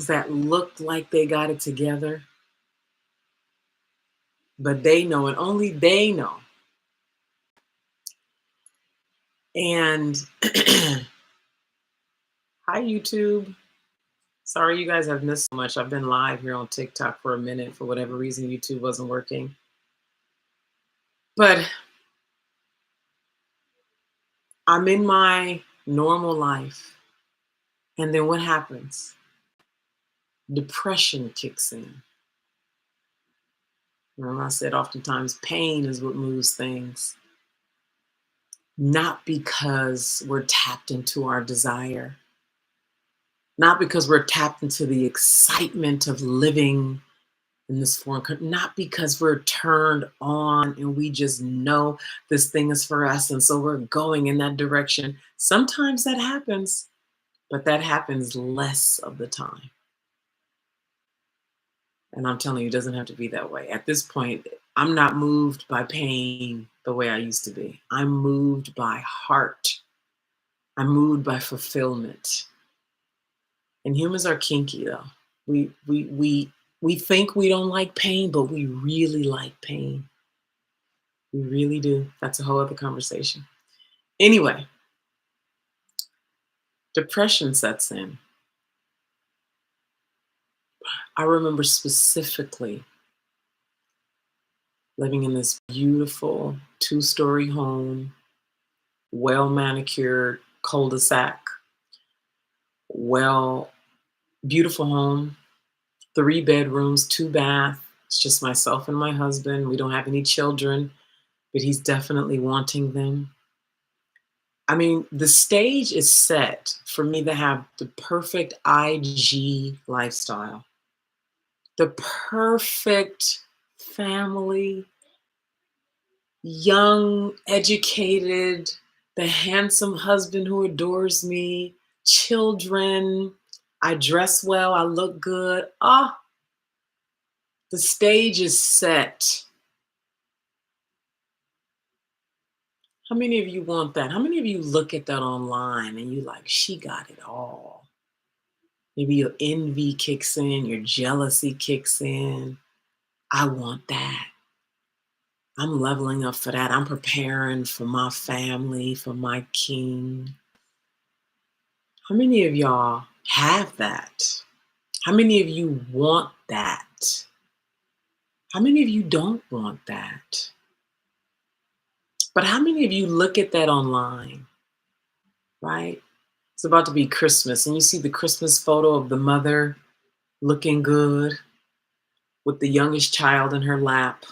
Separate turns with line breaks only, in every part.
things that look like they got it together, but they know it. Only they know. And hi, YouTube. Sorry you guys have missed so much. I've been live here on TikTok for a minute. For whatever reason, YouTube wasn't working. But I'm in my normal life. And then what happens? Depression kicks in. Remember I said oftentimes pain is what moves things. Not because we're tapped into our desire. Not because we're tapped into the excitement of living in this foreign country, not because we're turned on and we just know this thing is for us and so we're going in that direction. Sometimes that happens, but that happens less of the time. And I'm telling you, it doesn't have to be that way. At this point, I'm not moved by pain the way I used to be. I'm moved by heart. I'm moved by fulfillment. And humans are kinky though. We think we don't like pain, but we really like pain. We really do. That's a whole other conversation. Anyway, depression sets in. I remember specifically living in this beautiful 2-story home, well manicured cul-de-sac, beautiful home, 3 bedrooms, 2 baths. It's just myself and my husband. We don't have any children, but he's definitely wanting them. I mean, the stage is set for me to have the perfect IG lifestyle, the perfect family, young, educated, the handsome husband who adores me, children, I dress well, I look good. The stage is set. How many of you want that? How many of you look at that online and you like, she got it all? Maybe your envy kicks in, your jealousy kicks in. I want that. I'm leveling up for that. I'm preparing for my family, for my king. How many of y'all have that? How many of you want that? How many of you don't want that? But how many of you look at that online, right? It's about to be Christmas and you see the Christmas photo of the mother looking good with the youngest child in her lap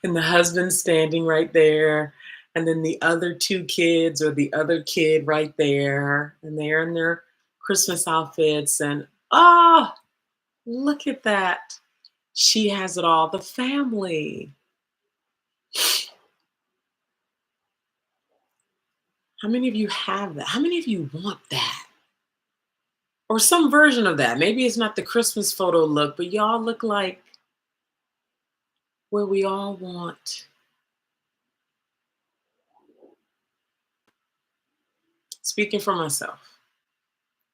and the husband standing right there. And then the other 2 kids or the other kid right there. And they're in their Christmas outfits. And look at that. She has it all. The family. How many of you have that? How many of you want that? Or some version of that. Maybe it's not the Christmas photo look, but y'all look like where we all want. Speaking for myself,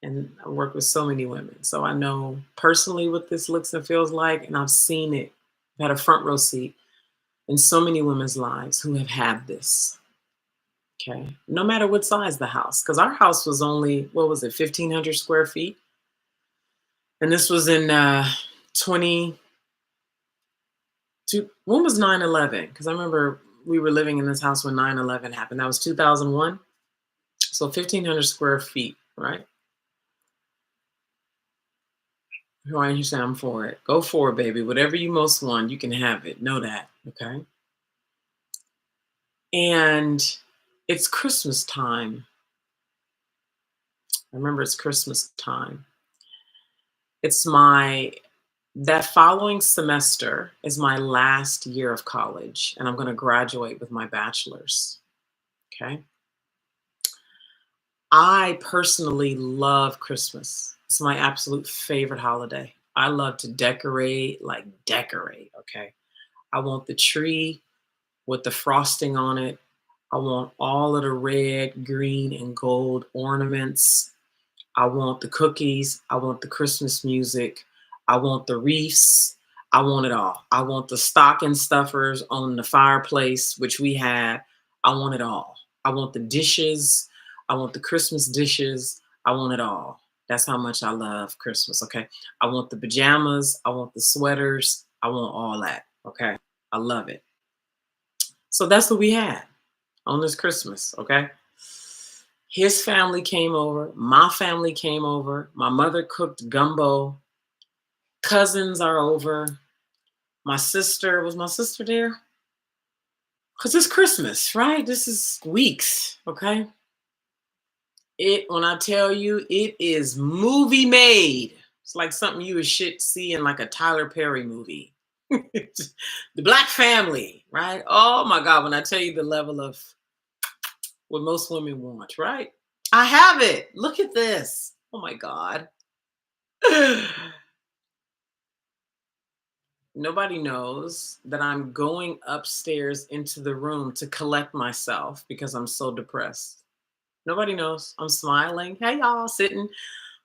and I work with so many women, so I know personally what this looks and feels like, and I've seen it. I've had a front row seat in so many women's lives who have had this. Okay, no matter what size the house, because our house was only, what was it, 1,500 square feet, and this was in 20. When was 9/11? Because I remember we were living in this house when 9/11 happened. That was 2001. So 1,500 square feet, right? Why you say I'm for it? Go for it, baby. Whatever you most want, you can have it. Know that, okay? And it's Christmas time. I remember it's Christmas time. That following semester is my last year of college, and I'm going to graduate with my bachelor's, okay? I personally love Christmas. It's my absolute favorite holiday. I love to decorate, okay? I want the tree with the frosting on it. I want all of the red, green, and gold ornaments. I want the cookies. I want the Christmas music. I want the wreaths. I want it all. I want the stocking stuffers on the fireplace, which we had. I want it all. I want the dishes. I want the Christmas dishes. I want it all. That's how much I love Christmas. Okay. I want the pajamas. I want the sweaters. I want all that. Okay. I love it. So that's what we had on this Christmas. Okay. His family came over. My family came over. My mother cooked gumbo. Cousins are over. Was my sister there? Because it's Christmas, right? This is weeks, okay? When I tell you, it is movie made. It's like something you would shit see in like a Tyler Perry movie. The Black Family, right? Oh my God, when I tell you the level of what most women want, right? I have it. Look at this. Oh my God. Nobody knows that I'm going upstairs into the room to collect myself because I'm so depressed. Nobody knows. I'm smiling. Hey, y'all, sitting,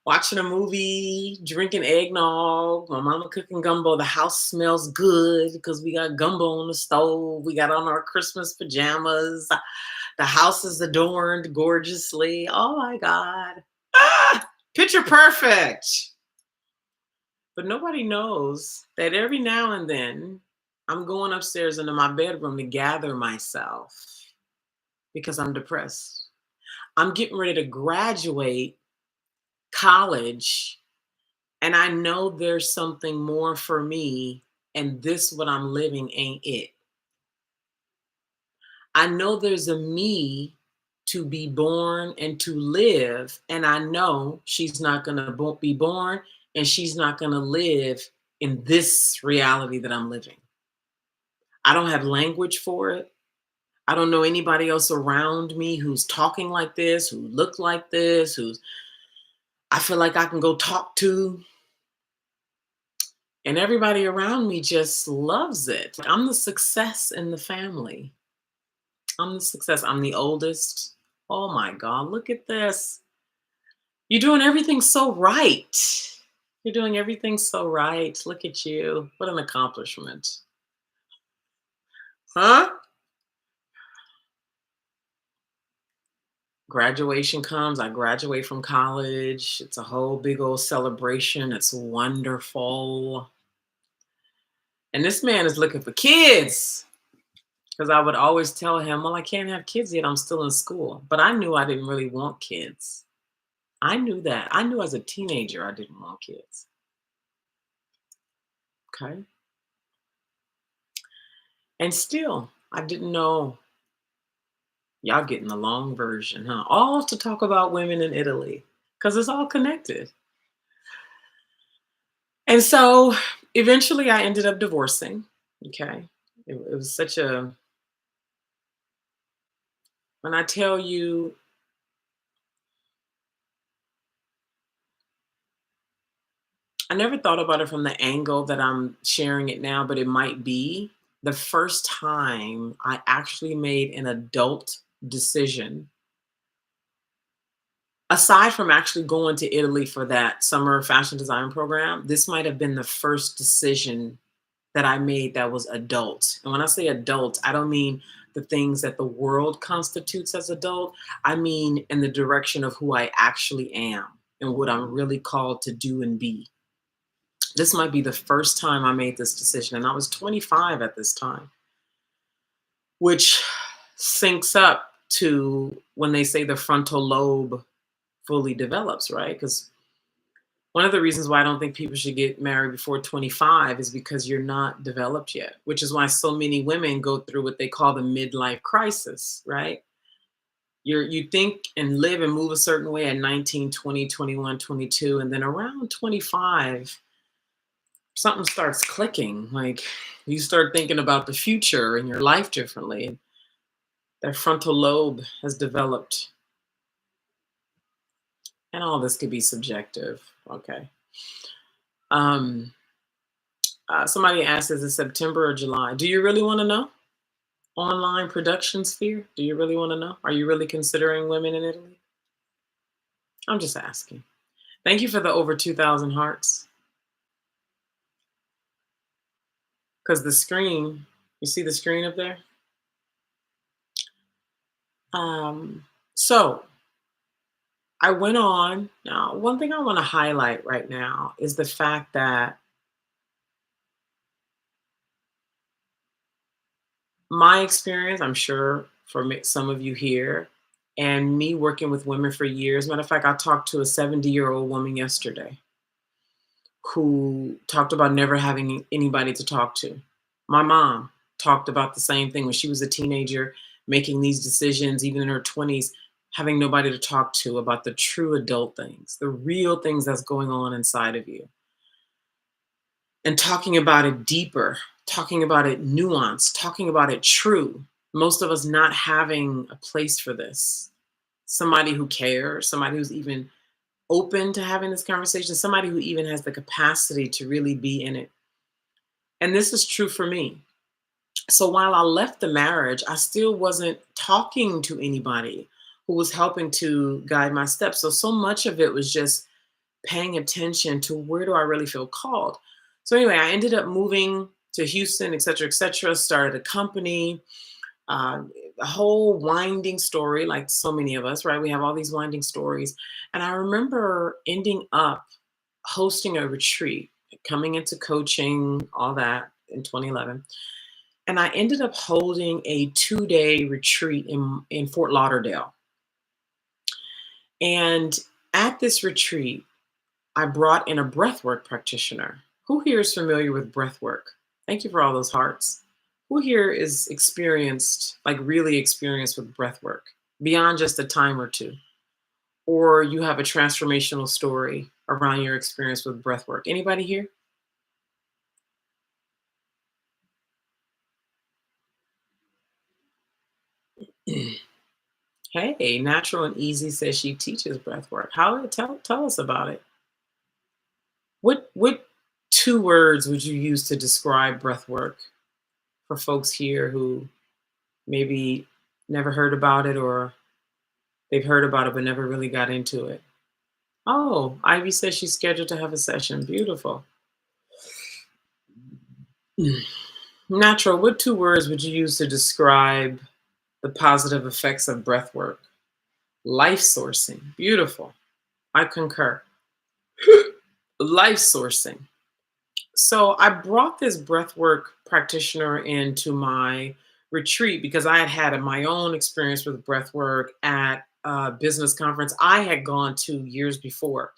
watching a movie, drinking eggnog. My mama cooking gumbo. The house smells good because we got gumbo on the stove. We got on our Christmas pajamas. The house is adorned gorgeously. Oh my God. Ah, picture perfect. But nobody knows that every now and then I'm going upstairs into my bedroom to gather myself because I'm depressed. I'm getting ready to graduate college, and I know there's something more for me, and this what I'm living ain't it. I know there's a me to be born and to live, and I know she's not going to be born and she's not going to live in this reality that I'm living. I don't have language for it. I don't know anybody else around me who's talking like this, who look like this, who's I feel like I can go talk to. And everybody around me just loves it. I'm the success in the family. I'm the success. I'm the oldest. Oh my God, look at this. You're doing everything so right. You're doing everything so right. Look at you. What an accomplishment. Huh? Graduation comes. I graduate from college. It's a whole big old celebration. It's wonderful. And this man is looking for kids because I would always tell him, well, I can't have kids yet. I'm still in school. But I knew I didn't really want kids. I knew that. I knew as a teenager I didn't want kids. Okay. And still, I didn't know. Y'all getting the long version, huh? All to talk about women in Italy because it's all connected. And so eventually I ended up divorcing. Okay. It was such a, when I tell you, I never thought about it from the angle that I'm sharing it now, but it might be the first time I actually made an adult decision. Aside from actually going to Italy for that summer fashion design program, this might have been the first decision that I made that was adult. And when I say adult, I don't mean the things that the world constitutes as adult. I mean in the direction of who I actually am and what I'm really called to do and be. This might be the first time I made this decision. And I was 25 at this time, which syncs up to when they say the frontal lobe fully develops, right? Because one of the reasons why I don't think people should get married before 25 is because you're not developed yet, which is why so many women go through what they call the midlife crisis, right? You think and live and move a certain way at 19, 20, 21, 22, and then around 25, something starts clicking. Like you start thinking about the future and your life differently. That frontal lobe has developed. And all this could be subjective. Okay. Um, Somebody asked, is it September or July? Do you really want to know? Online production sphere? Do you really want to know? Are you really considering women in Italy? I'm just asking. Thank you for the over 2,000 hearts. Because the screen, you see the screen up there? Um, so I went on. Now, one thing I want to highlight right now is the fact that my experience, I'm sure for some of you here, and me working with women for years. Matter of fact, I talked to a 70-year-old woman yesterday who talked about never having anybody to talk to. My mom talked about the same thing when she was a teenager, making these decisions, even in her 20s, having nobody to talk to about the true adult things, the real things that's going on inside of you, and talking about it deeper, talking about it nuanced, talking about it true. Most of us not having a place for this. Somebody who cares, somebody who's even open to having this conversation, somebody who even has the capacity to really be in it. And this is true for me. So while I left the marriage, I still wasn't talking to anybody who was helping to guide my steps. So much of it was just paying attention to where do I really feel called. So anyway, I ended up moving to Houston, et cetera, started a company, uh, a whole winding story, like so many of us, right? We have all these winding stories. And I remember ending up hosting a retreat, coming into coaching, all that in 2011. And I ended up holding a 2-day retreat in Fort Lauderdale. And at this retreat, I brought in a breathwork practitioner. Who here is familiar with breathwork? Thank you for all those hearts. Who here is experienced, like really experienced with breathwork beyond just a time or two? Or you have a transformational story around your experience with breathwork? Anybody here? Hey, Natural and Easy says she teaches breathwork. Tell us about it. What two words would you use to describe breathwork for folks here who maybe never heard about it, or they've heard about it but never really got into it? Oh, Ivy says she's scheduled to have a session. Beautiful. Mm. Natural, what two words would you use to describe the positive effects of breath work? Life sourcing. Beautiful. I concur. Life sourcing. So I brought this breathwork practitioner into my retreat because I had had my own experience with breathwork at a business conference I had gone to years before.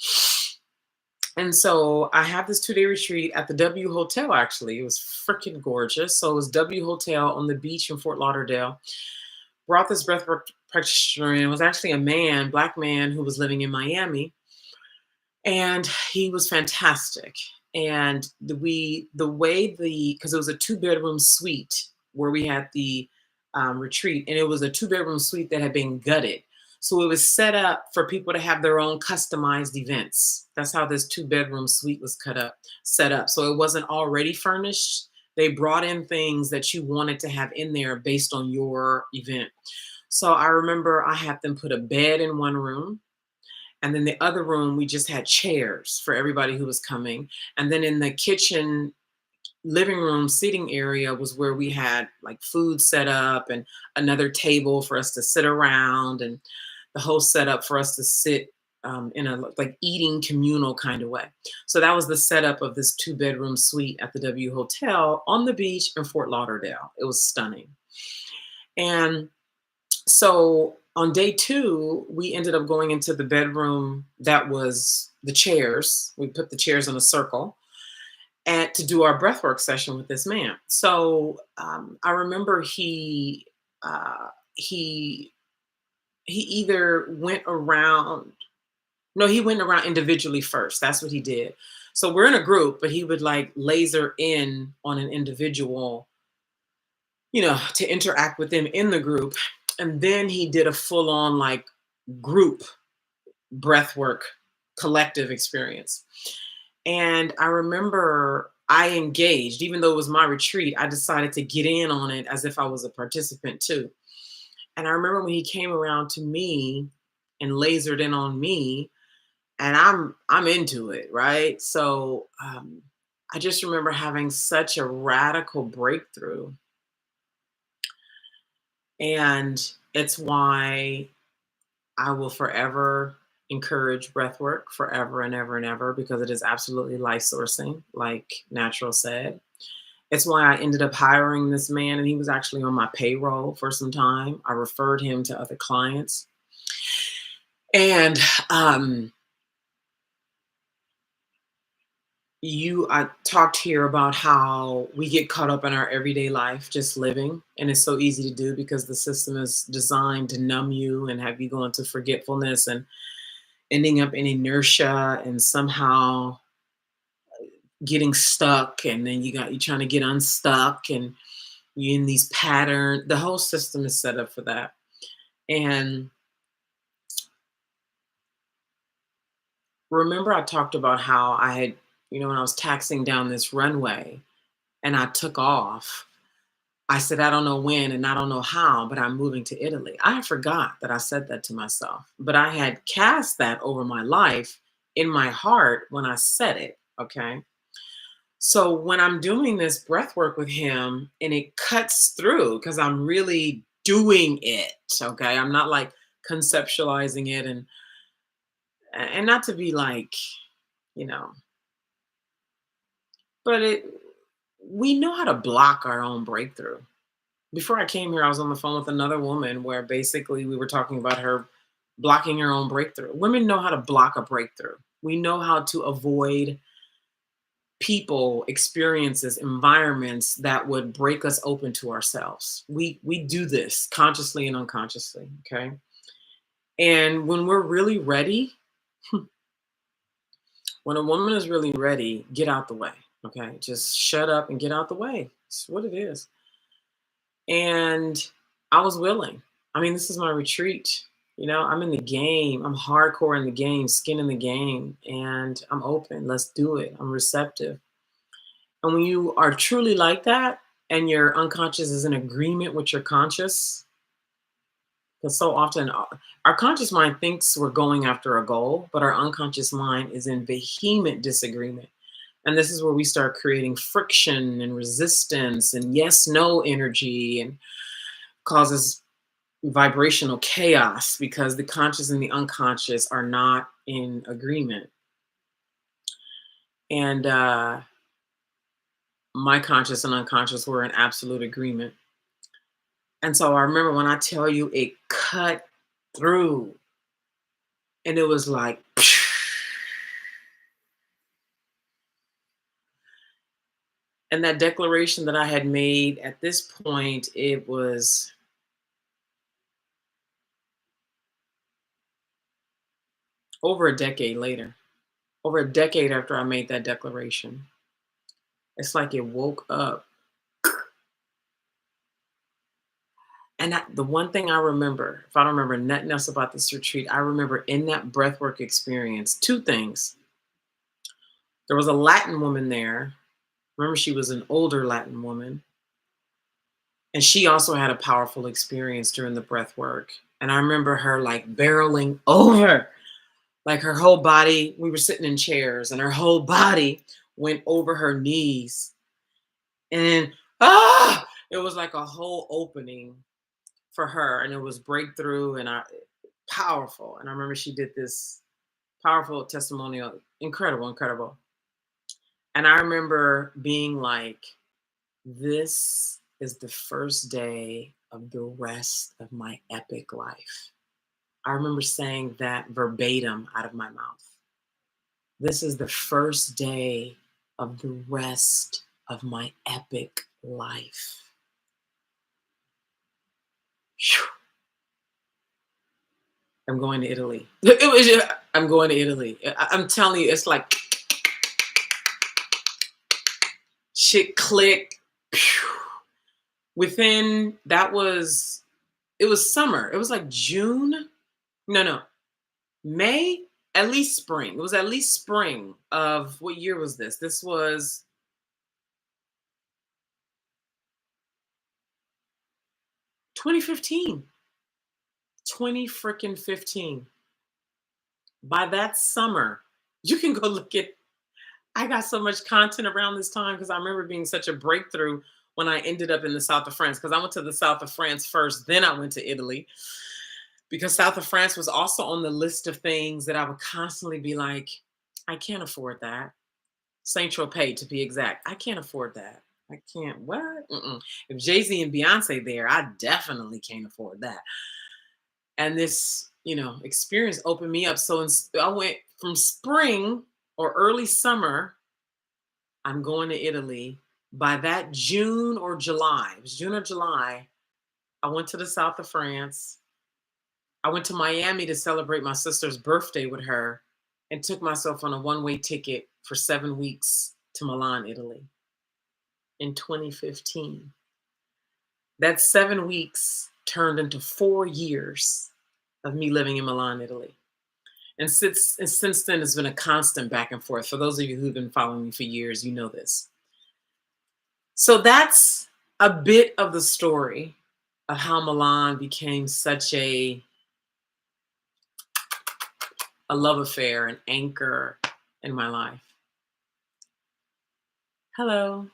And so I have this 2-day retreat at the W Hotel, actually. It was freaking gorgeous. So it was W Hotel on the beach in Fort Lauderdale. Brought this breathwork practitioner in. It was actually a man, black man, who was living in Miami, and he was fantastic. And because it was a 2-bedroom suite where we had the retreat, and it was a 2-bedroom suite that had been gutted, so it was set up for people to have their own customized events. That's how this 2-bedroom suite was set up. So it wasn't already furnished. They brought in things that you wanted to have in there based on your event. So I remember I had them put a bed in one room, and then the other room, we just had chairs for everybody who was coming. And then in the kitchen, living room, seating area was where we had like food set up and another table for us to sit around, and the whole setup for us to sit in a like eating communal kind of way. So that was the setup of this 2-bedroom suite at the W Hotel on the beach in Fort Lauderdale. It was stunning. And so on day 2, we ended up going into the bedroom that was the chairs. We put the chairs in a circle and to do our breathwork session with this man. So I remember he either went around. No, he went around individually first. That's what he did. So we're in a group, but he would like laser in on an individual, to interact with them in the group. And then he did a full on like group breath work collective experience. And I remember I engaged, even though it was my retreat, I decided to get in on it as if I was a participant too. And I remember when he came around to me and lasered in on me, and I'm into it, right? So I just remember having such a radical breakthrough, and it's why I will forever encourage breath work forever and ever and ever, because it is absolutely life sourcing, like Natural said. It's why I ended up hiring this man, and he was actually on my payroll for some time. I referred him to other clients. And I talked here about how we get caught up in our everyday life just living, and it's so easy to do because the system is designed to numb you and have you go into forgetfulness and ending up in inertia and somehow getting stuck, and then you trying to get unstuck, and you're in these patterns. The whole system is set up for that. And remember, I talked about how I had, when I was taxiing down this runway and I took off, I said, I don't know when and I don't know how, but I'm moving to Italy. I forgot that I said that to myself, but I had cast that over my life in my heart when I said it. Okay. So when I'm doing this breath work with him and it cuts through because I'm really doing it. Okay. I'm not like conceptualizing it, and not to be like, you know, but we know how to block our own breakthrough. Before I came here, I was on the phone with another woman where basically we were talking about her blocking her own breakthrough. Women know how to block a breakthrough. We know how to avoid people, experiences, environments that would break us open to ourselves. We do this consciously and unconsciously, okay? And when we're really ready, when a woman is really ready, get out the way, okay? Just shut up and get out the way. It's what it is. And I was willing. I mean, this is my retreat. I'm in the game. I'm hardcore in the game, skin in the game, and I'm open. Let's do it. I'm receptive. And when you are truly like that and your unconscious is in agreement with your conscious, because so often our conscious mind thinks we're going after a goal, but our unconscious mind is in vehement disagreement. And this is where we start creating friction and resistance and yes, no energy, and causes vibrational chaos because the conscious and the unconscious are not in agreement. And my conscious and unconscious were in absolute agreement. And so I remember when I tell you it cut through, and it was like, and that declaration that I had made at this point, it was over a decade later, over a decade after I made that declaration. It's like it woke up. And the one thing I remember, if I don't remember nothing else about this retreat, I remember in that breathwork experience, two things. There was a Latin woman there. Remember, she was an older Latin woman. And she also had a powerful experience during the breath work. And I remember her like barreling over, like her whole body. We were sitting in chairs and her whole body went over her knees. And then, it was like a whole opening for her. And it was breakthrough and powerful. And I remember she did this powerful testimonial, incredible, incredible. And I remember being like, this is the first day of the rest of my epic life. I remember saying that verbatim out of my mouth. This is the first day of the rest of my epic life. Whew. I'm going to Italy. I'm going to Italy. I'm telling you, it's like shit clicked. Within it was summer. It was like June. No, May, at least spring. It was at least spring of what year was this? This was 2015. 20 freaking 15. By that summer, you can go look at, I got so much content around this time because I remember being such a breakthrough when I ended up in the south of France. Because I went to the south of France first, then I went to Italy. Because south of France was also on the list of things that I would constantly be like, I can't afford that. Saint Tropez, to be exact. I can't afford that. I can't. What? Mm-mm. If Jay-Z and Beyonce there, I definitely can't afford that. And this, experience opened me up. So I went from spring or early summer. I'm going to Italy. By that June or July, it was June or July, I went to the south of France. I went to Miami to celebrate my sister's birthday with her and took myself on a one-way ticket for 7 weeks to Milan, Italy in 2015. That 7 weeks turned into 4 years of me living in Milan, Italy. And since then, it's been a constant back and forth. For those of you who've been following me for years, you know this. So that's a bit of the story of how Milan became such a love affair, an anchor in my life. Hello.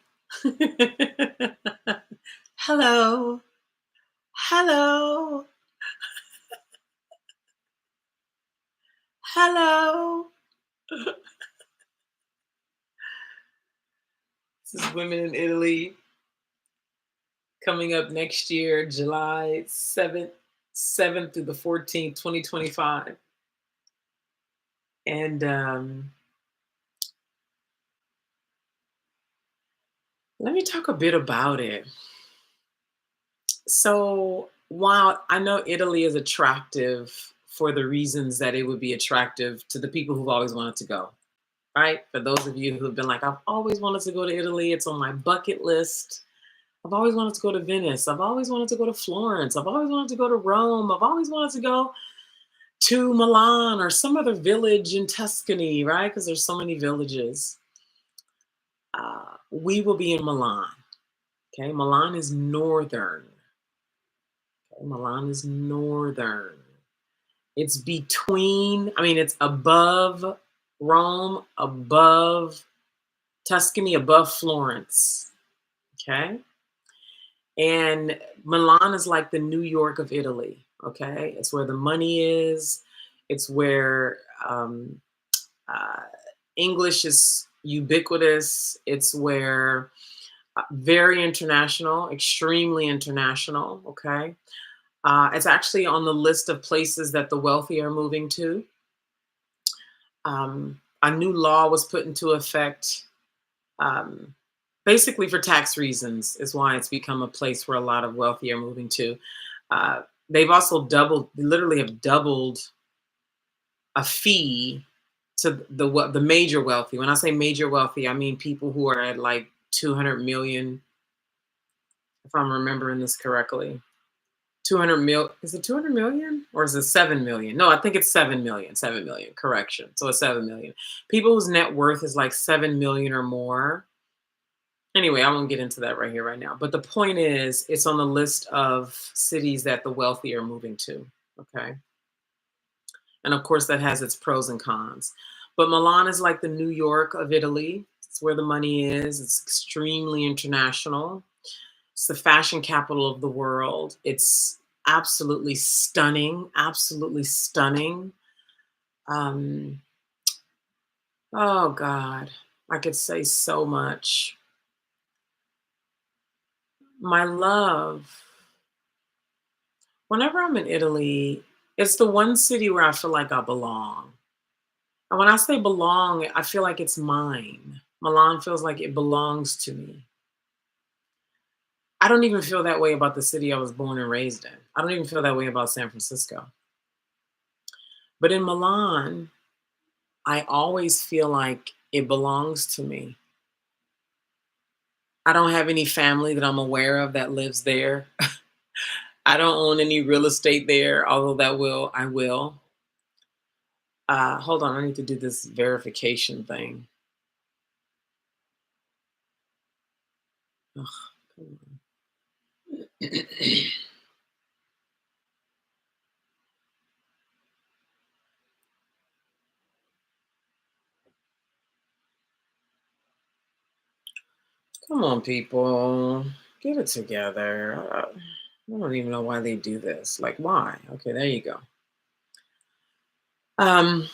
Hello. Hello. Hello. This is Women in Italy coming up next year, July 7th through the 14th, 2025. And let me talk a bit about it. So, while I know Italy is attractive for the reasons that it would be attractive to the people who've always wanted to go, right? For those of you who've been like, I've always wanted to go to Italy, it's on my bucket list. I've always wanted to go to Venice. I've always wanted to go to Florence. I've always wanted to go to Rome. I've always wanted to go to Milan or some other village in Tuscany, right? Because there's so many villages. We will be in Milan. Okay, Milan is northern. Okay? Milan is northern. It's between, I mean, it's above Rome, above Tuscany, above Florence. Okay. And Milan is like the New York of Italy. Okay. It's where the money is, it's where uh, English is ubiquitous, it's where very international, extremely international. Okay. It's actually on the list of places that the wealthy are moving to. A new law was put into effect, um, basically for tax reasons, is why it's become a place where a lot of wealthy are moving to. Uh, they've also literally have doubled a fee to the major wealthy. When I say major wealthy, I mean people who are at like 200 million, if I'm remembering this correctly. 200 mil, is it 200 million or is it 7 million? No, I think it's 7 million. 7 million, correction. So it's 7 million. People whose net worth is like 7 million or more. Anyway, I won't get into that right here, right now. But the point is, it's on the list of cities that the wealthy are moving to. Okay. And of course, that has its pros and cons. But Milan is like the New York of Italy. It's where the money is. It's extremely international. It's the fashion capital of the world. It's absolutely stunning, absolutely stunning. Um, oh God, I could say so much. My love, whenever I'm in Italy, it's the one city where I feel like I belong. And when I say belong, I feel like it's mine. Milan feels like it belongs to me. I don't even feel that way about the city I was born and raised in. I don't even feel that way about San Francisco. But in Milan, I always feel like it belongs to me. I don't have any family that I'm aware of that lives there. I don't own any real estate there, although I will. Hold on, I need to do this verification thing. Ugh, come on. Come on, people. Get it together. I don't even know why they do this. Like, why? Okay, there you go. Um,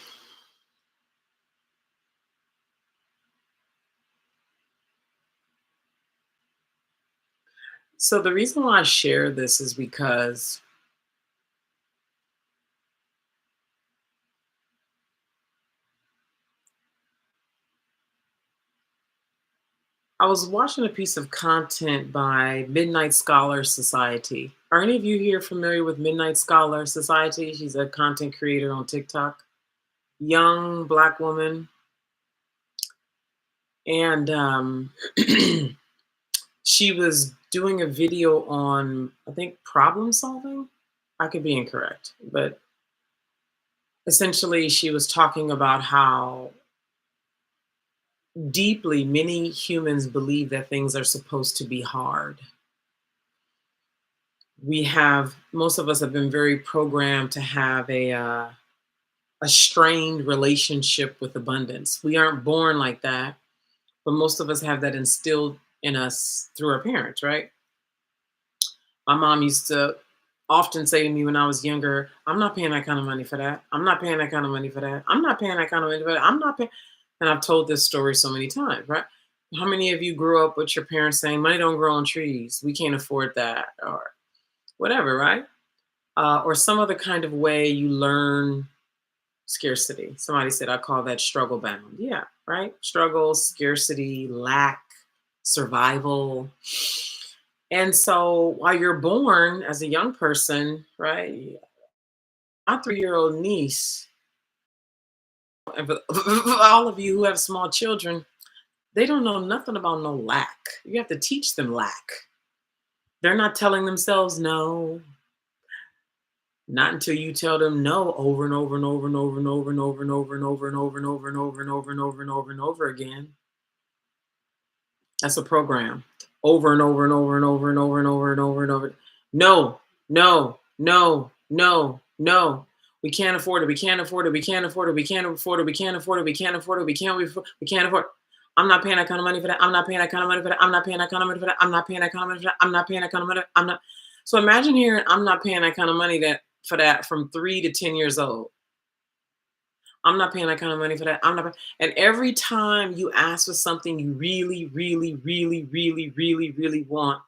so the reason why I share this is because I was watching a piece of content by Midnight Scholar Society. Are any of you here familiar with Midnight Scholar Society? She's a content creator on TikTok. Young black woman. And she was doing a video on, I think, problem solving. I could be incorrect, but essentially she was talking about how deeply many humans believe that things are supposed to be hard. Most of us have been very programmed to have a strained relationship with abundance. We aren't born like that, but most of us have that instilled in us through our parents, right? My mom used to often say to me when I was younger, I'm not paying that kind of money for that. I'm not paying that kind of money for that. I'm not paying that kind of money for that. I'm not paying. And I've told this story so many times, right? How many of you grew up with your parents saying, money don't grow on trees? We can't afford that, or whatever, right? Or some other kind of way you learn scarcity. Somebody said, I call that struggle bound. Yeah, right? Struggle, scarcity, lack, survival. And so while you're born as a young person, right? My 3-year-old niece, and for all of you who have small children, they don't know nothing about no lack. You have to teach them lack. They're not telling themselves no, not until you tell them no over and over and over and over and over and over and over and over and over and over and over and over and over and over and over again. That's a program. Over and over and over and over and over and over and over and over. No, no, no, no, no. We can't afford it. We can't afford it. We can't afford it. We can't afford it. We can't afford it. We can't afford it. We can't afford it. I'm not paying that kind of money for that. I'm not paying that kind of money for that. I'm not paying that kind of money for that. I'm not paying that kind of money for that. I'm not paying that kind of money. I'm not. So imagine hearing I'm not paying that kind of money that for that from 3 to 10 years old. I'm not paying that kind of money for that. I'm not. And every time you ask for something you really, really, really, really, really, really want,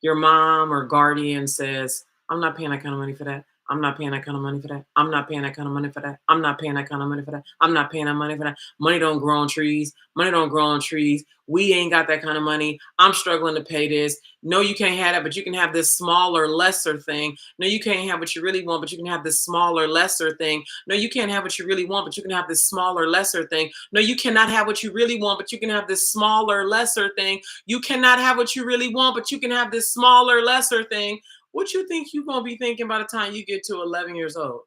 your mom or guardian says, I'm not paying that kind of money for that. I'm not paying that kind of money for that. I'm not paying that kind of money for that. I'm not paying that kind of money for that. I'm not paying that money for that. Money don't grow on trees. Money don't grow on trees. We ain't got that kind of money. I'm struggling to pay this. No, you can't have that, but you can have this smaller, lesser thing. No, you can't have what you really want, but you can have this smaller, lesser thing. No, you can't have what you really want, but you can have this smaller, lesser thing. No, you cannot have what you really want, but you can have this smaller, lesser thing. You cannot have what you really want, but you can have this smaller, lesser thing. What you think you're gonna be thinking by the time you get to 11 years old?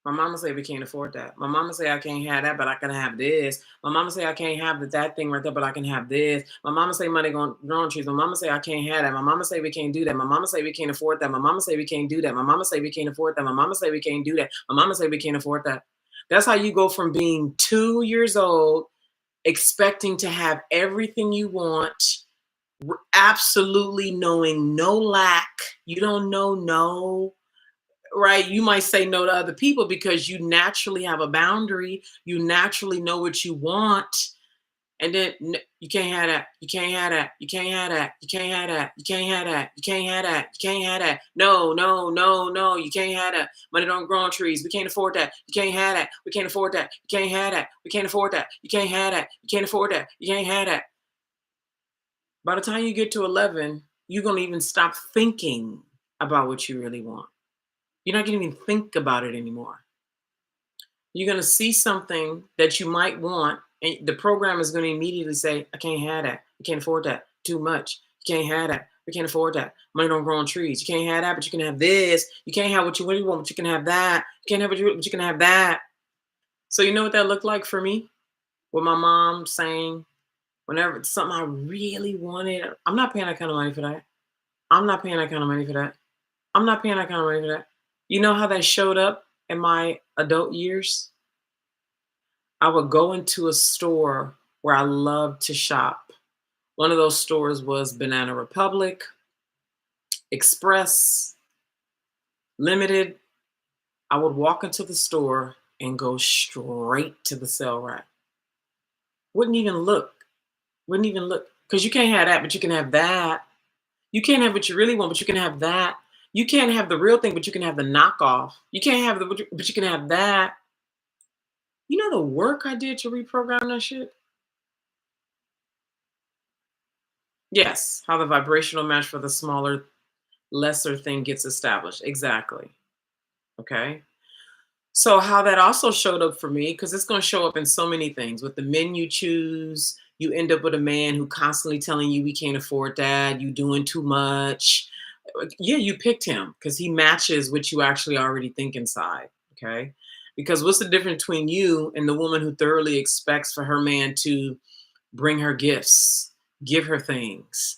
My mama say we can't afford that. My mama say I can't have that, but I can have this. My mama say I can't have that thing right there, but I can have this. My mama say money going growing trees. My mama say I can't have that. My mama say we can't do that. My mama say we can't afford that. My mama say we can't do that. My mama say we can't afford that. My mama say we can't do that. My mama say we can't afford that. That's how you go from being 2 years old, expecting to have everything you want, absolutely knowing no lack. You don't know no, right? You might say no to other people because you naturally have a boundary. You naturally know what you want. And then you can't have that. You can't have that. You can't have that. You can't have that. You can't have that. You can't have that. You can't have that. No, no, no, no. You can't have that. Money don't grow on trees. We can't afford that. You can't have that. We can't afford that. You can't have that. We can't afford that. You can't have that. You can't afford that. You can't have that. By the time you get to 11, you're going to even stop thinking about what you really want. You're not going to even think about it anymore. You're going to see something that you might want, and the program is going to immediately say, I can't have that. You can't afford that. Too much. You can't have that. We can't afford that. Money don't grow on trees. You can't have that, but you can have this. You can't have what you really want, but you can have that. You can't have what you, but you can have that. So you know what that looked like for me? With my mom saying, whenever it's something I really wanted, I'm not paying that kind of money for that. I'm not paying that kind of money for that. I'm not paying that kind of money for that. You know how that showed up in my adult years? I would go into a store where I loved to shop. One of those stores was Banana Republic, Express, Limited. I would walk into the store and go straight to the sale rack. Wouldn't even look. Wouldn't even look. Because you can't have that, but you can have that. You can't have what you really want, but you can have that. You can't have the real thing, but you can have the knockoff. You can't have but you can have that. You know the work I did to reprogram that shit? Yes, how the vibrational match for the smaller, lesser thing gets established. Exactly. Okay. So how that also showed up for me, because it's going to show up in so many things. With the men you choose, you end up with a man who constantly telling you we can't afford that, you doing too much. Yeah, you picked him because he matches what you actually already think inside. Okay. Because what's the difference between you and the woman who thoroughly expects for her man to bring her gifts, give her things,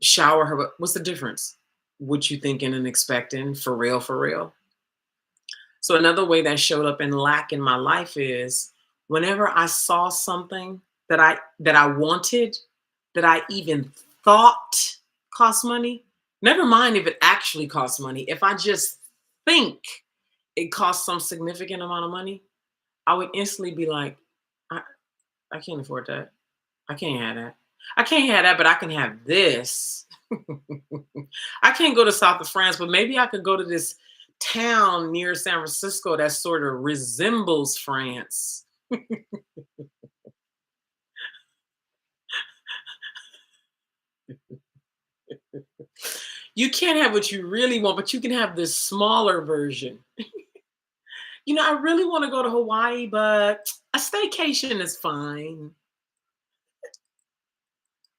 shower her? What's the difference? What you thinking and expecting for real, for real? So another way that showed up in lack in my life is whenever I saw something that I wanted, that I even thought cost money, never mind if it actually costs money. If I just think it costs some significant amount of money, I would instantly be like, I, I can't afford that. I can't have that. I can't have that, but I can have this. I can't go to South of France, but maybe I could go to this town near San Francisco that sort of resembles France. You can't have what you really want, but you can have this smaller version. I really want to go to Hawaii, but a staycation is fine.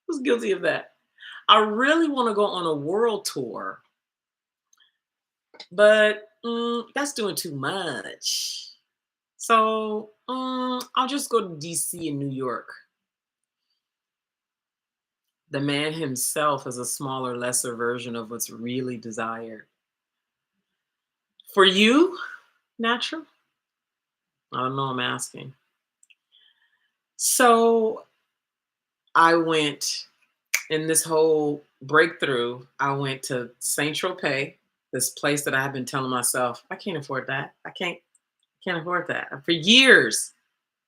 Who's guilty of that? I really want to go on a world tour, but that's doing too much. So I'll just go to DC and New York. The man himself is a smaller, lesser version of what's really desired. For you, natural? I don't know, I'm asking. So I went in this whole breakthrough, I went to Saint Tropez, this place that I have been telling myself, I can't afford that. I can't afford that. For years,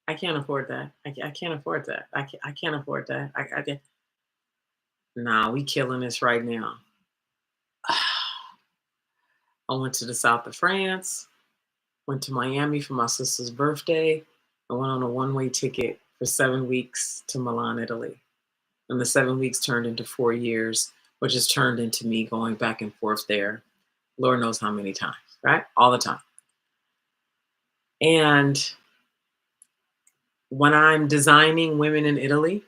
I can't afford that. I can't afford that. I can't afford that. I can't. Nah, we killing this right now. I went to the south of France, went to Miami for my sister's birthday. I went on a one-way ticket for 7 weeks to Milan, Italy. And the 7 weeks turned into 4 years, which has turned into me going back and forth there. Lord knows how many times, right? All the time. And when I'm designing women in Italy,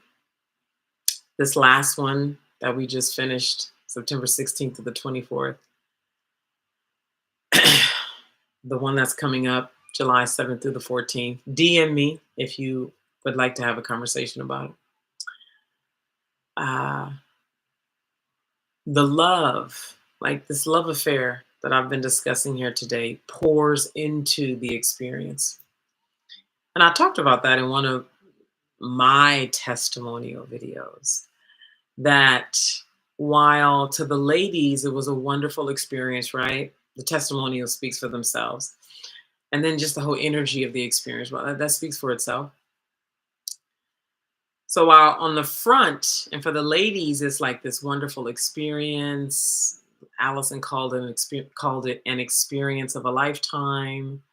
this last one that we just finished, September 16th to the 24th, the one that's coming up, July 7th through the 14th, DM me if you would like to have a conversation about it. Uh, the love, like this love affair that I've been discussing here today, pours into the experience. And I talked about that in one of my testimonial videos, that while to the ladies it was a wonderful experience, right? The testimonial speaks for themselves. And then just the whole energy of the experience, well, that speaks for itself. So while on the front, and for the ladies, it's like this wonderful experience. Allison called it an experience of a lifetime.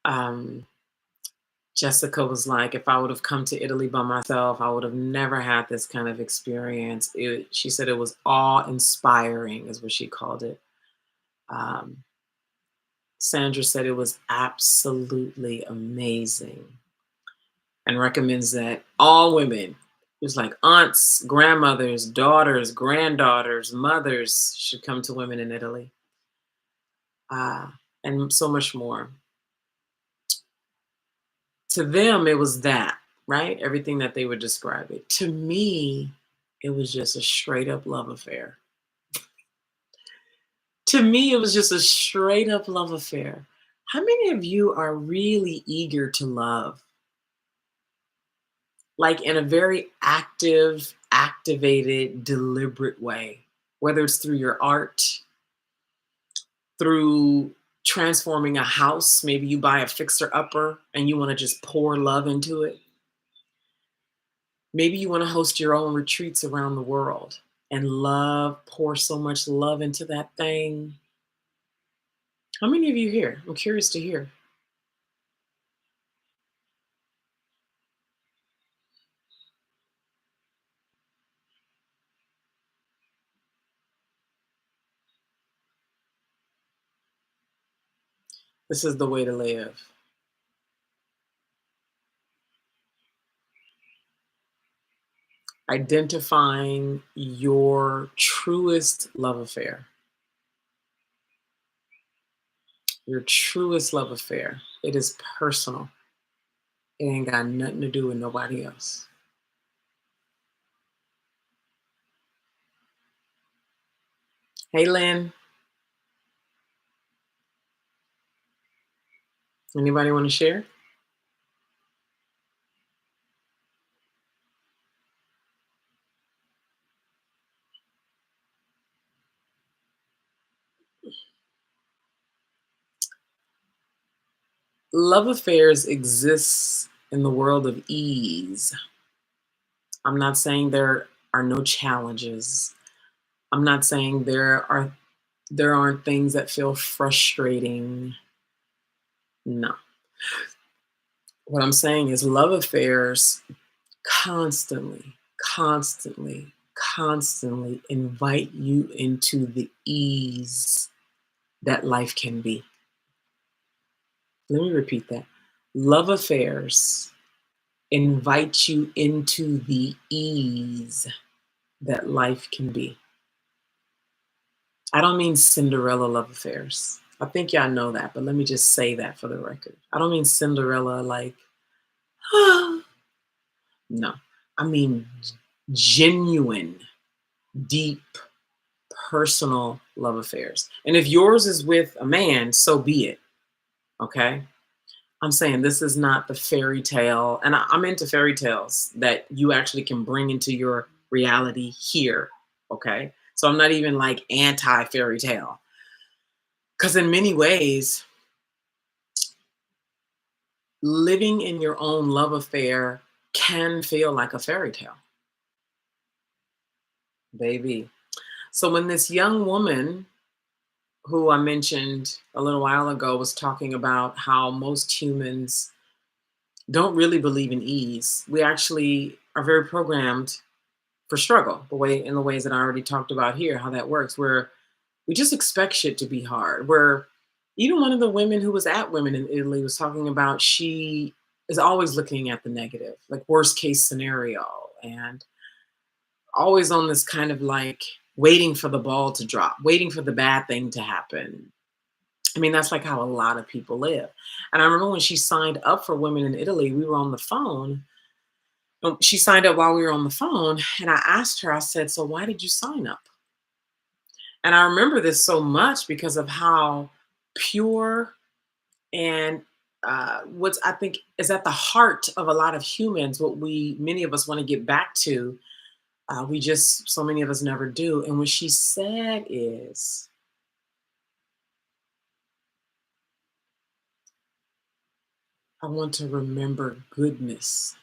Um, Jessica was like, if I would have come to Italy by myself, I would have never had this kind of experience. She said it was awe-inspiring, is what she called it. Um, Sandra said it was absolutely amazing and recommends that all women, it's like aunts, grandmothers, daughters, granddaughters, mothers should come to Women in Italy, and so much more. To them, it was that, right? Everything that they were describing. To me, it was just a straight up love affair. To me, it was just a straight up love affair. How many of you are really eager to love? like in a very active, activated, deliberate way, whether it's through your art, through transforming a house. Maybe you buy a fixer upper and you want to just pour love into it. Maybe you want to host your own retreats around the world and pour so much love into that thing. How many of you here? I'm curious to hear. This is the way to live. Identifying your truest love affair. Your truest love affair. It is personal. It ain't got nothing to do with nobody else. Hey, Lynn. Anybody want to share? Love affairs exist in the world of ease. I'm not saying there are no challenges. I'm not saying there aren't things that feel frustrating. No. What I'm saying is love affairs constantly, constantly, constantly invite you into the ease that life can be. Let me repeat that. Love affairs invite you into the ease that life can be. I don't mean Cinderella love affairs. I think y'all know that, but let me just say that for the record. I don't mean Cinderella like, no. I mean genuine, deep, personal love affairs. And if yours is with a man, so be it. Okay? I'm saying this is not the fairy tale, and I'm into fairy tales that you actually can bring into your reality here. Okay? So I'm not even like anti fairy tale. Because in many ways, living in your own love affair can feel like a fairy tale, baby. So when this young woman who I mentioned a little while ago was talking about how most humans don't really believe in ease, we actually are very programmed for struggle, in the ways that I already talked about here, how that works, where we just expect shit to be hard. Where even one of the women who was at Women in Italy was talking about she is always looking at the negative, like worst case scenario, and always on this kind of like waiting for the ball to drop, waiting for the bad thing to happen. I mean, that's like how a lot of people live. And I remember when she signed up for Women in Italy, we were on the phone. She signed up while we were on the phone, and I asked her, I said, "So why did you sign up?" And I remember this so much because of how pure and what's I think is at the heart of a lot of humans, what many of us want to get back to. So many of us never do. And what she said is, I want to remember goodness.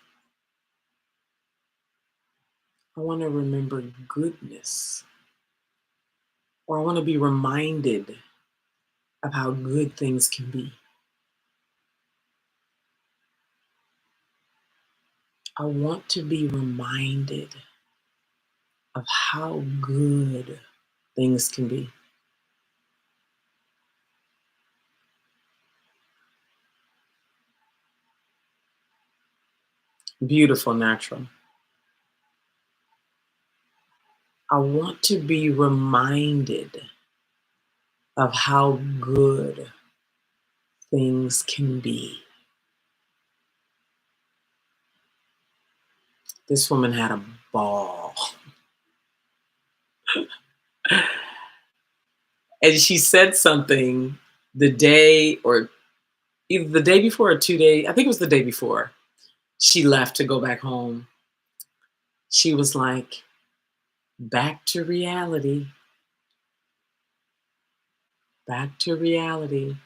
I want to remember goodness. Or I want to be reminded of how good things can be. I want to be reminded of how good things can be. Beautiful, natural. I want to be reminded of how good things can be. This woman had a ball. And she said something the day, or either the day before or 2 days, I think it was the day before. She left to go back home. She was like, back to reality, back to reality.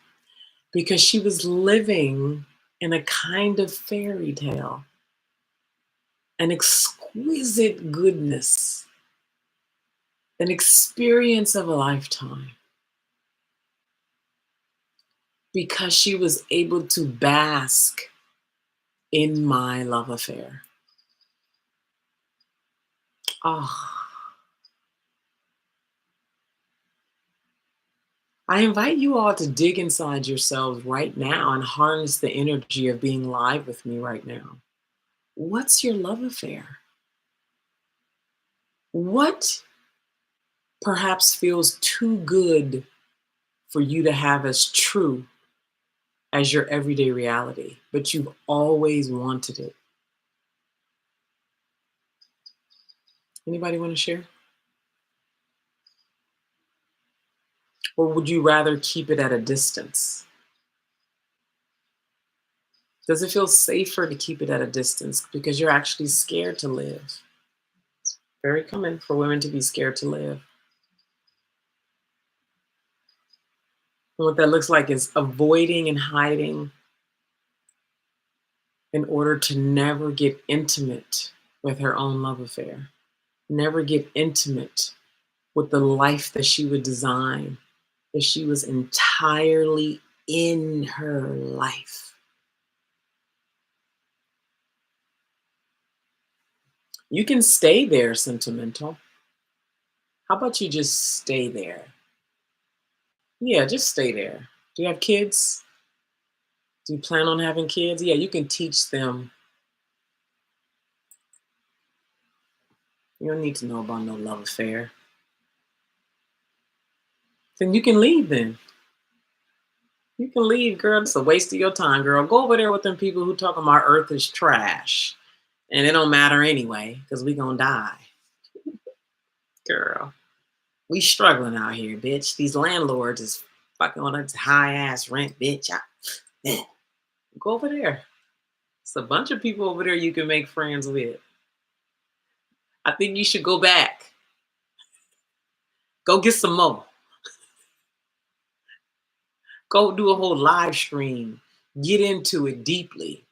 Because she was living in a kind of fairy tale, an exquisite goodness, an experience of a lifetime. Because she was able to bask in my love affair. Oh, I invite you all to dig inside yourselves right now and harness the energy of being live with me right now. What's your love affair? What perhaps feels too good for you to have as true as your everyday reality, but you've always wanted it? Anybody want to share? Or would you rather keep it at a distance? Does it feel safer to keep it at a distance because you're actually scared to live? Very common for women to be scared to live. And what that looks like is avoiding and hiding in order to never get intimate with her own love affair, never get intimate with the life that she would design if she was entirely in her life. You can stay there, sentimental. How about you just stay there? Yeah, just stay there. Do you have kids? Do you plan on having kids? Yeah, you can teach them. You don't need to know about no love affair. Then you can leave then. You can leave, girl. It's a waste of your time, girl. Go over there with them people who talking about Earth is trash. And it don't matter anyway, because we gonna die. Girl. We struggling out here, bitch. These landlords is fucking on us high ass rent, bitch. Go over there. It's a bunch of people over there you can make friends with. I think you should go back. Go get some more. Go do a whole live stream. Get into it deeply.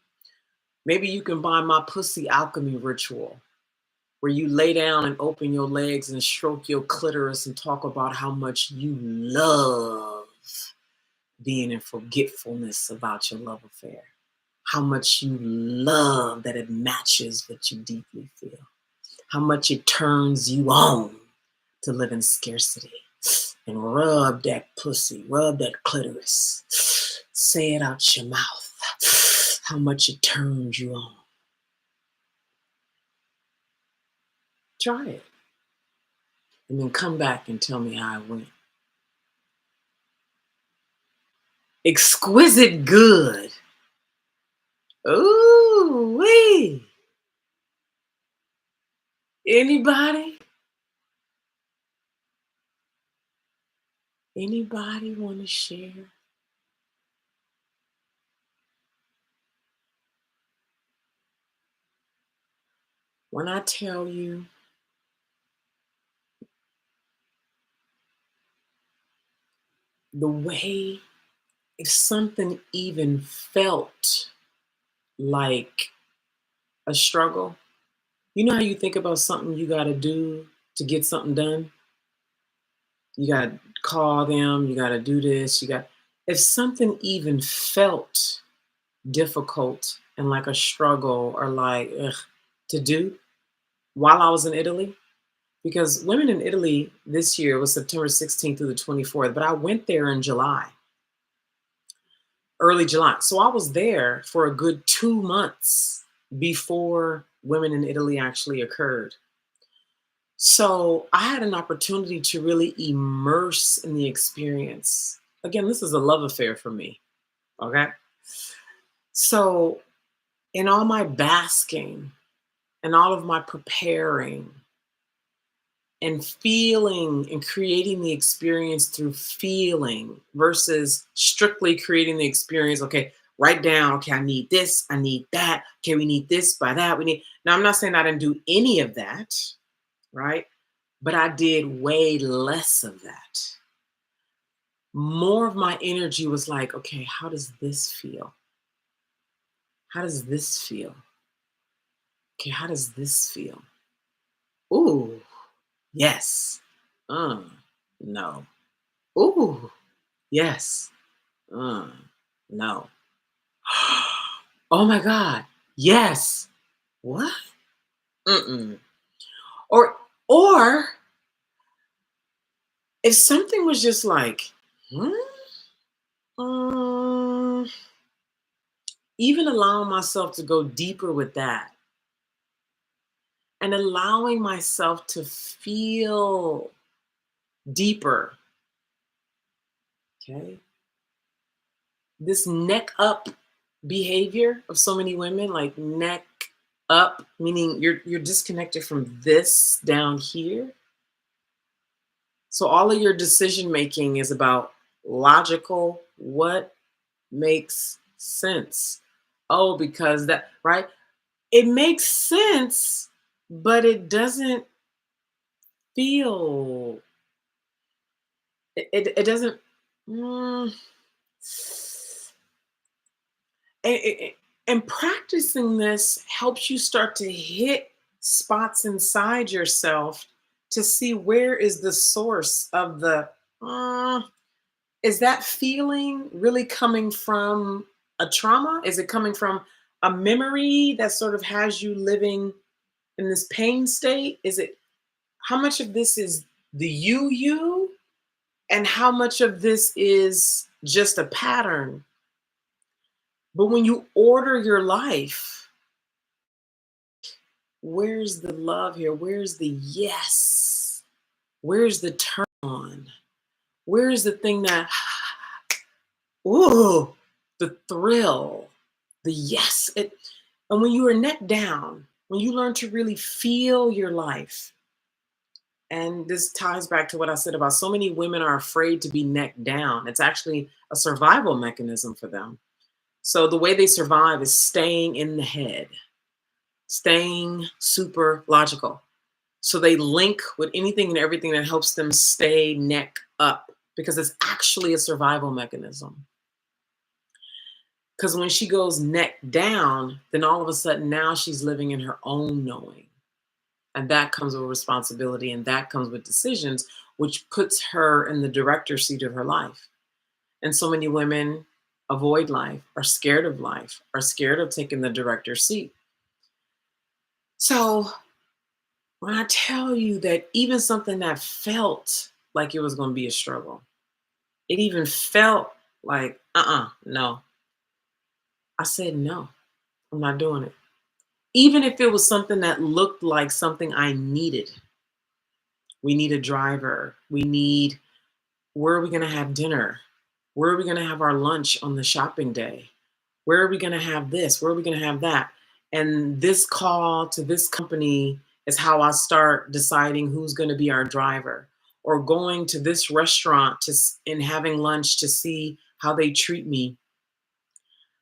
Maybe you can buy my pussy alchemy ritual, where you lay down and open your legs and stroke your clitoris and talk about how much you love being in forgetfulness about your love affair. How much you love that it matches what you deeply feel. How much it turns you on to live in scarcity. And rub that pussy, rub that clitoris. Say it out your mouth. How much it turns you on. Try it. And then come back and tell me how it went. Exquisite good. Ooh, wee. Anybody? Anybody want to share? When I tell you the way, if something even felt like a struggle, you know how you think about something you got to do to get something done? You got to call them, you got to do this, if something even felt difficult and like a struggle or like ugh, to do while I was in Italy, because Women in Italy this year was September 16th through the 24th, but I went there in July, early July. So I was there for a good 2 months before Women in Italy actually occurred. So I had an opportunity to really immerse in the experience. Again, this is a love affair for me. Okay. So in all my basking and all of my preparing and feeling and creating the experience through feeling versus strictly creating the experience. Okay, write down, okay, I need this, I need that. Okay, we need this by that. We need, now I'm not saying I didn't do any of that, right? But I did way less of that. More of my energy was like, okay, how does this feel? How does this feel? Okay, how does this feel? Ooh, yes. Uh, no. Ooh, yes. Uh, no. Oh my God. Yes. What? Mm-mm. Or or if something was just like, hmm, um, even allowing myself to go deeper with that and allowing myself to feel deeper, okay? This neck up behavior of so many women, like neck up, meaning you're disconnected from this down here. So all of your decision making is about logical, what makes sense. Oh, because that, right? It makes sense, but it doesn't feel, it doesn't, mm, and practicing this helps you start to hit spots inside yourself to see where is the source of the, uh, is that feeling really coming from a trauma? Is it coming from a memory that sort of has you living in this pain state? Is it, how much of this is the you, and how much of this is just a pattern? But when you order your life, where's the love here? Where's the yes? Where's the turn on? Where's the thing that, ooh, the thrill, the yes? And when you are neck down, when you learn to really feel your life, and this ties back to what I said about so many women are afraid to be neck down. It's actually a survival mechanism for them. So the way they survive is staying in the head, staying super logical. So they link with anything and everything that helps them stay neck up because it's actually a survival mechanism. Because when she goes neck down, then all of a sudden now she's living in her own knowing. And that comes with responsibility and that comes with decisions, which puts her in the director's seat of her life. And so many women avoid life, are scared of life, are scared of taking the director's seat. So when I tell you that even something that felt like it was going to be a struggle, it even felt like, no. I said, no, I'm not doing it. Even if it was something that looked like something I needed. We need a driver. We need, where are we going to have dinner? Where are we going to have our lunch on the shopping day? Where are we going to have this? Where are we going to have that? And this call to this company is how I start deciding who's going to be our driver, or going to this restaurant and having lunch to see how they treat me.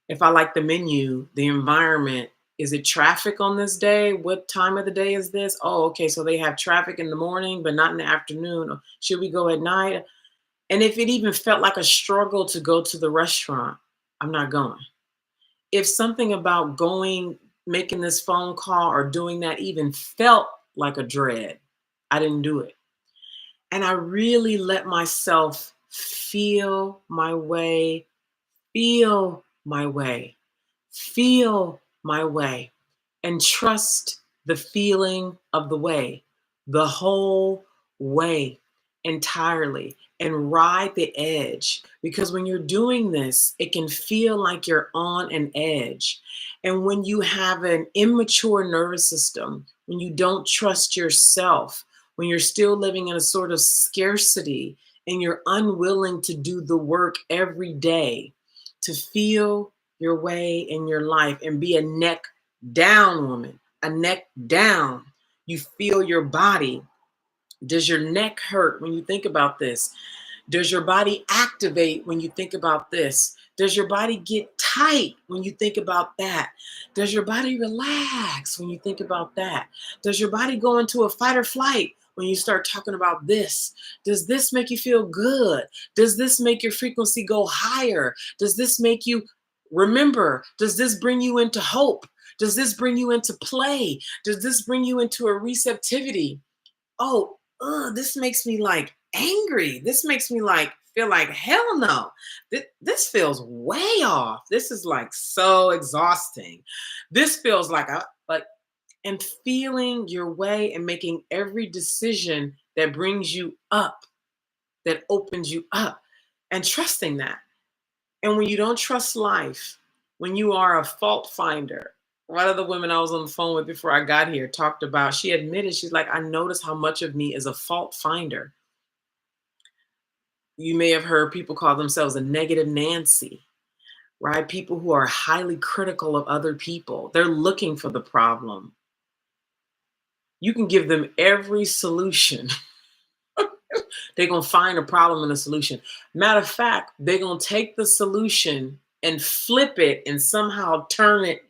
If I like the menu, the environment, is it traffic on this day? What time of the day is this? Oh, okay, so they have traffic in the morning, but not in the afternoon. Or should we go at night? And if it even felt like a struggle to go to the restaurant, I'm not going. If something about going, making this phone call or doing that even felt like a dread, I didn't do it. And I really let myself feel my way, feel my way, feel my way, and trust the feeling of the way, the whole way, entirely, and ride the edge. Because when you're doing this, it can feel like you're on an edge. And when you have an immature nervous system, when you don't trust yourself, when you're still living in a sort of scarcity and you're unwilling to do the work every day to feel your way in your life and be a neck down woman, a neck down. You feel your body. Does your neck hurt when you think about this? Does your body activate when you think about this? Does your body get tight when you think about that? Does your body relax when you think about that? Does your body go into a fight or flight when you start talking about this? Does this make you feel good? Does this make your frequency go higher? Does this make you remember? Does this bring you into hope? Does this bring you into play? Does this bring you into a receptivity? Oh, this makes me like angry. This makes me like feel like hell no. This feels way off. This is like so exhausting. This feels like and feeling your way and making every decision that brings you up, that opens you up, and trusting that. And when you don't trust life, when you are a fault finder, one of the women I was on the phone with before I got here talked about, she admitted, she's like, I noticed how much of me is a fault finder. You may have heard people call themselves a negative Nancy, right? People who are highly critical of other people. They're looking for the problem. You can give them every solution. They're going to find a problem and a solution. Matter of fact, they're going to take the solution and flip it and somehow turn it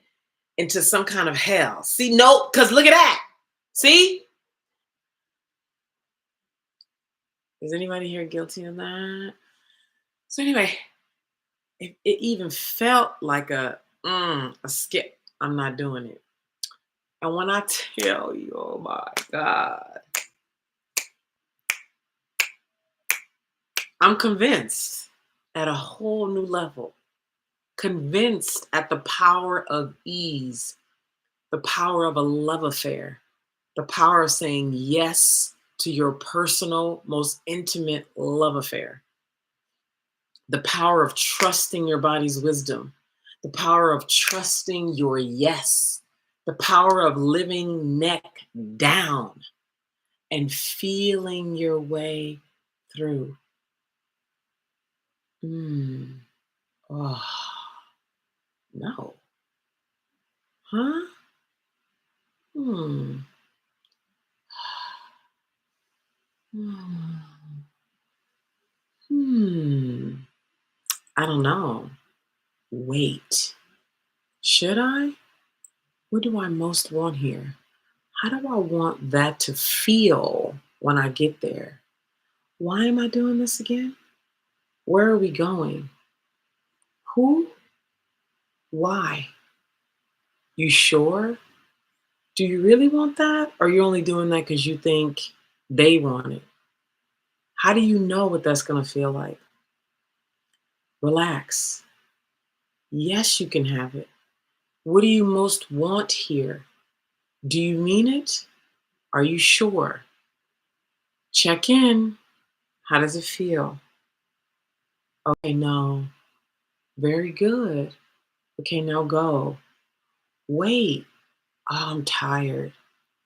into some kind of hell. See, no, because look at that. See? Is anybody here guilty of that? So anyway, it even felt like a skip. I'm not doing it. And when I tell you, oh my God, I'm convinced at a whole new level, convinced at the power of ease, the power of a love affair, the power of saying yes to your personal, most intimate love affair, the power of trusting your body's wisdom, the power of trusting your yes, the power of living neck down and feeling your way through. Oh, no. Huh? Hmm. Hmm. Hmm. I don't know. Wait. Should I? What do I most want here? How do I want that to feel when I get there? Why am I doing this again? Where are we going? Who? Why? You sure? Do you really want that? Or are you only doing that because you think they want it? How do you know what that's going to feel like? Relax. Yes, you can have it. What do you most want here? Do you mean it? Are you sure? Check in. How does it feel? Okay, no. Very good. Okay, now go. Wait. Oh, I'm tired.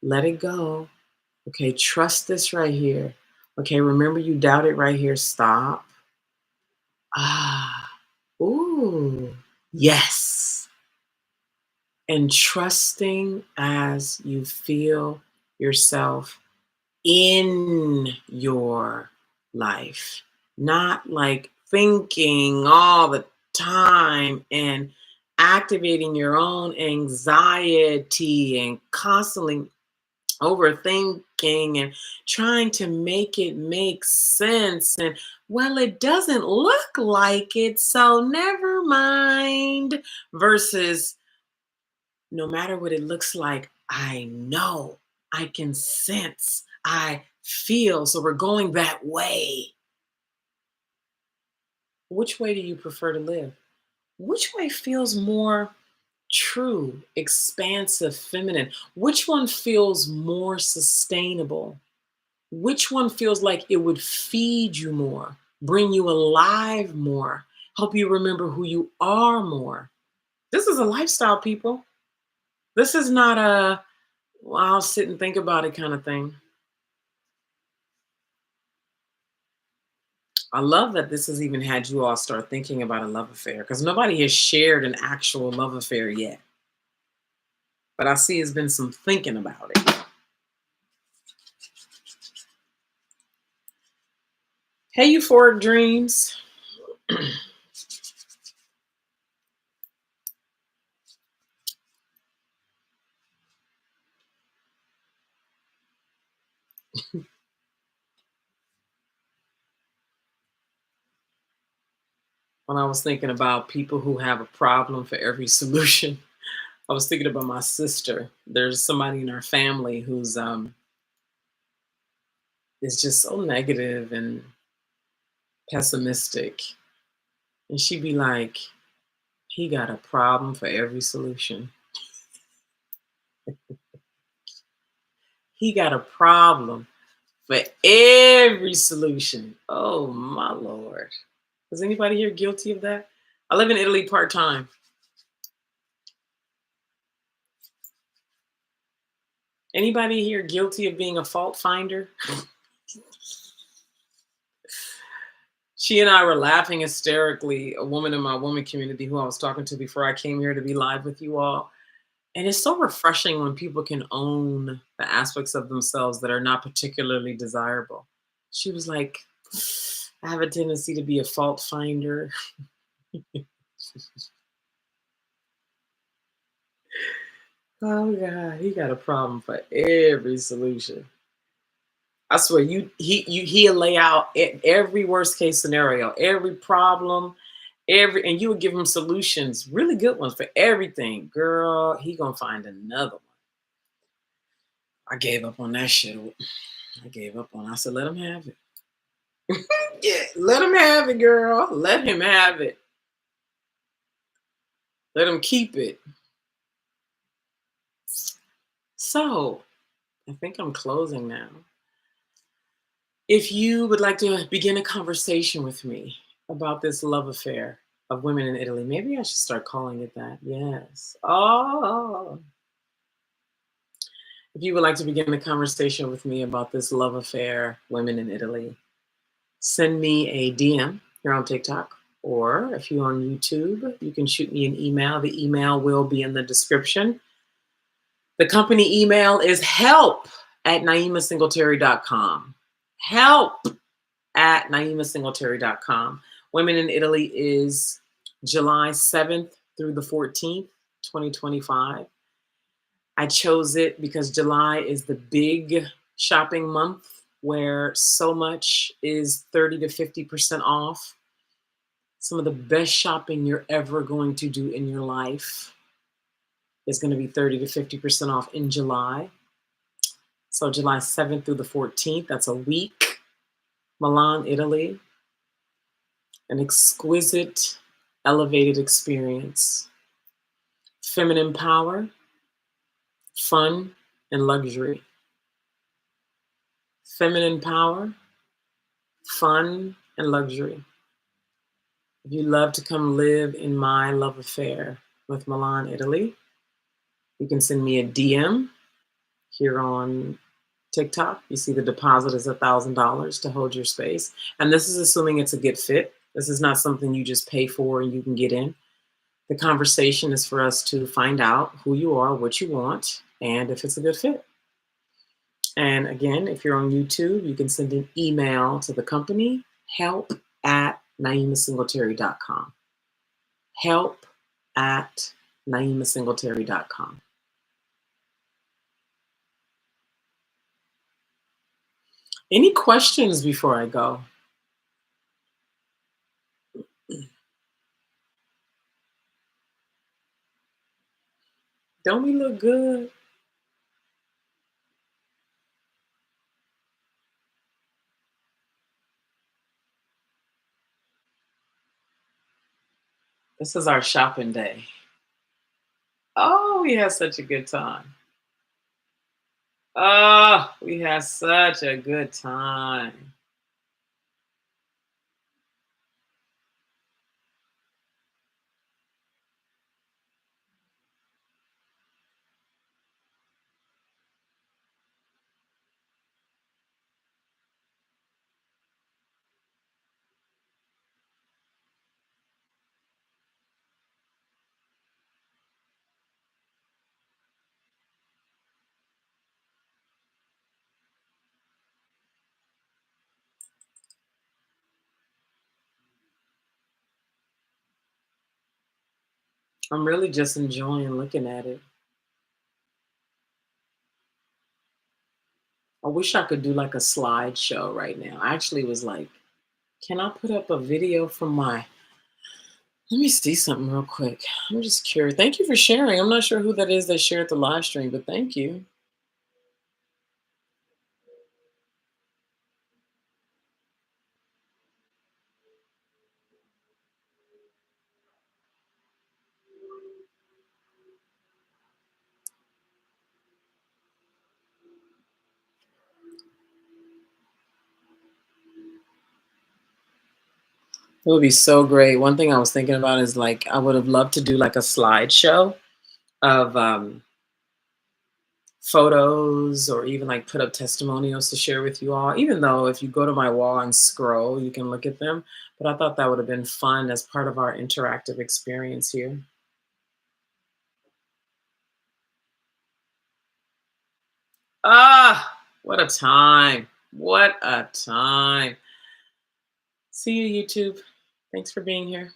Let it go. Okay, trust this right here. Okay, remember you doubted right here. Stop. Ah. Ooh. Yes. And trusting as you feel yourself in your life, not like thinking all the time and activating your own anxiety and constantly overthinking and trying to make it make sense. And well, it doesn't look like it, so never mind. Versus, no matter what it looks like, I know, I can sense, I feel. So we're going that way. Which way do you prefer to live? Which way feels more true, expansive, feminine? Which one feels more sustainable? Which one feels like it would feed you more, bring you alive more, help you remember who you are more? This is a lifestyle, people. This is not a, well, I'll sit and think about it kind of thing. I love that this has even had you all start thinking about a love affair because nobody has shared an actual love affair yet. But I see it's been some thinking about it. Hey, euphoric dreams. When I was thinking about people who have a problem for every solution, I was thinking about my sister. There's somebody in our family who's is just so negative and pessimistic. And she'd be like, he got a problem for every solution. He got a problem for every solution. Oh my Lord. Is anybody here guilty of that? I live in Italy part-time. Anybody here guilty of being a fault finder? She and I were laughing hysterically, a woman in my woman community who I was talking to before I came here to be live with you all. And it's so refreshing when people can own the aspects of themselves that are not particularly desirable. She was like, I have a tendency to be a fault finder. Oh God, he got a problem for every solution. I swear, he'll lay out every worst case scenario, every problem, and you would give him solutions, really good ones for everything. Girl, he gonna find another one. I gave up on that shit. I gave up on. I said, let him have it. Yeah, let him have it, girl. Let him have it. Let him keep it. So, I think I'm closing now. If you would like to begin a conversation with me about this love affair of women in Italy, maybe I should start calling it that. Yes. Oh, if you would like to begin a conversation with me about this love affair, women in Italy, send me a DM here on TikTok, or if you're on YouTube, you can shoot me an email. The email will be in the description. The company email is help@naimasingletary.com. Help@naimasingletary.com. Women in Italy is July 7th through the 14th, 2025. I chose it because July is the big shopping month where so much is 30 to 50% off. Some of the best shopping you're ever going to do in your life is going to be 30 to 50% off in July. So July 7th through the 14th, that's a week. Milan, Italy, an exquisite, elevated experience. Feminine power, fun, and luxury. Feminine power, fun, and luxury. If you love to come live in my love affair with Milan, Italy, you can send me a DM here on TikTok. You see the deposit is $1,000 to hold your space. And this is assuming it's a good fit. This is not something you just pay for and you can get in. The conversation is for us to find out who you are, what you want, and if it's a good fit. And again, if you're on YouTube, you can send an email to the company, help@naimasingletary.com. Help@naimasingletary.com. Any questions before I go? Don't we look good? This is our shopping day. Oh, we had such a good time. Oh, we had such a good time. I'm really just enjoying looking at it. I wish I could do like a slideshow right now. I actually was like, can I put up a video from my let me see something real quick. I'm just curious. Thank you for sharing. I'm not sure who that is that shared the live stream, but thank you. It would be so great. One thing I was thinking about is like I would have loved to do like a slideshow of photos or even like put up testimonials to share with you all. Even though if you go to my wall and scroll, you can look at them. But I thought that would have been fun as part of our interactive experience here. Ah, what a time. What a time. See you, YouTube. Thanks for being here.